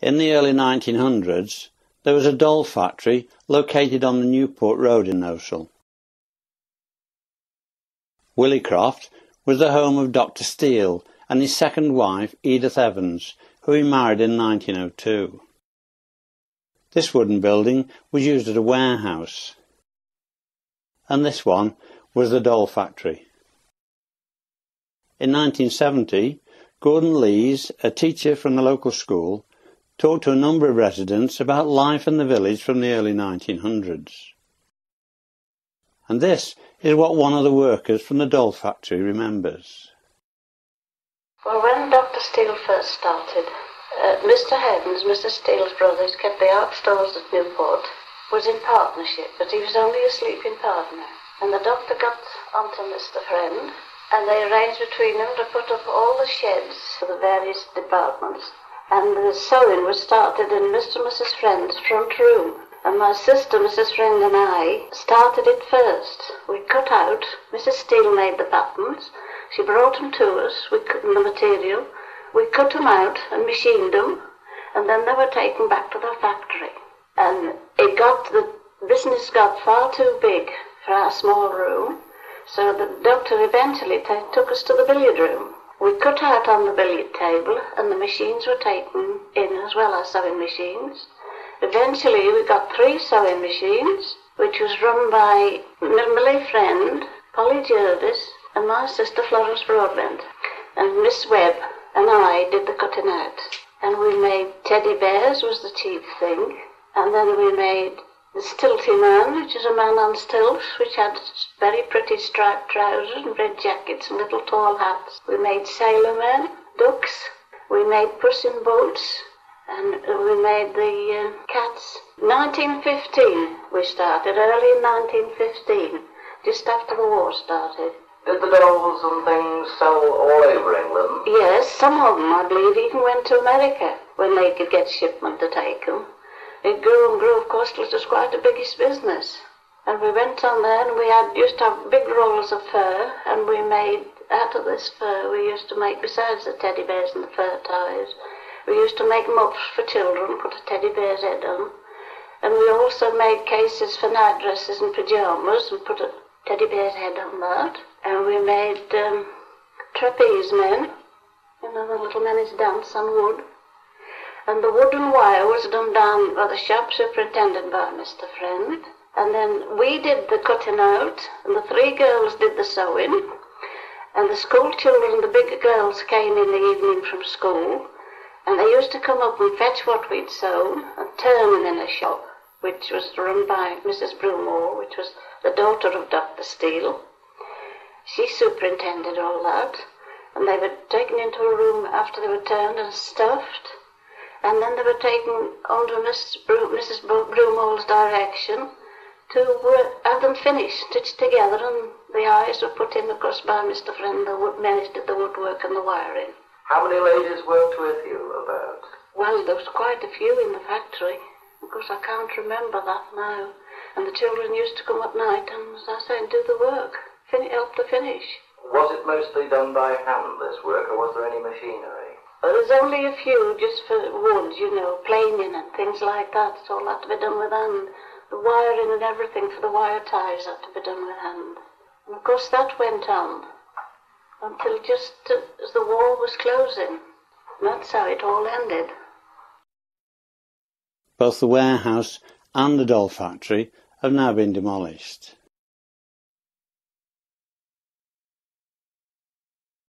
In the early 1900s, there was a doll factory located on the Newport Road in Gnosall. Willicroft was the home of Dr. Steele and his second wife, Edith Evans, who he married in 1902. This wooden building was used as a warehouse, and this one was the doll factory. In 1970, Gordon Lees, a teacher from the local school, talked to a number of residents about life in the village from the early 1900s. And this is what one of the workers from the doll factory remembers. Well, when Dr. Steele first started, Mr. Evans, Mr. Steele's brother, who kept the art stores at Newport, was in partnership, but he was only a sleeping partner. And the doctor got onto Mr. Friend, and they arranged between them to put up all the sheds for the various departments. And the sewing was started in Mr. and Mrs. Friend's front room. And my sister, Mrs. Friend, and I started it first. We cut out, Mrs. Steele made the patterns, she brought them to us, the material, we cut them out and machined them, and then they were taken back to the factory. And the business got far too big for our small room, so the doctor eventually took us to the billiard room. We cut out on the billiard table, and the machines were taken in as well as sewing machines. Eventually we got 3 sewing machines, which was run by Millie Friend, Polly Jervis, and my sister Florence Broadbent. And Miss Webb and I did the cutting out. And we made teddy bears was the chief thing. And then we made the stilty man, which is a man on stilts, which had very pretty striped trousers and red jackets and little tall hats. We made sailor men, ducks. We made Puss in Boots. And we made the cats. 1915 we started, early 1915, just after the war started. Did the dolls and things sell all over England? Yes, some of them, I believe, even went to America when they could get shipment to take them. It grew and grew, of course, till it was quite the biggest business. And we went on there, and we used to have big rolls of fur, and we made, out of this fur, we used to make, besides the teddy bears and the fur ties, we used to make muffs for children, put a teddy bear's head on. And we also made cases for night dresses and pyjamas, and put a teddy bear's head on that. And we made trapeze men, the little men's dance on wood. And the wooden wire was done down by the shop superintended by Mr. Friend. And then we did the cutting out, and the 3 girls did the sewing. And the school children, the bigger girls, came in the evening from school. And they used to come up and fetch what we'd sewn and turn them in a shop, which was run by Mrs. Brumore, which was the daughter of Dr. Steele. She superintended all that, and they were taken into a room after they were turned and stuffed, and then they were taken under Mrs. Brumore's direction to have them finished, stitched together, and the eyes were put in, of course, by Mr. Friend, the woodmen did the woodwork and the wiring. How many ladies worked with you, about? Well, there was quite a few in the factory. Of course, I can't remember that now. And the children used to come at night and, as I say, do the work, help to finish. Was it mostly done by hand, this work, or was there any machinery? Well, there's only a few just for wood, planing and things like that. It's all had to be done with hand. The wiring and everything for the wire ties had to be done with hand. And of course that went on until just as the war was closing. And that's how it all ended. Both the warehouse and the doll factory have now been demolished.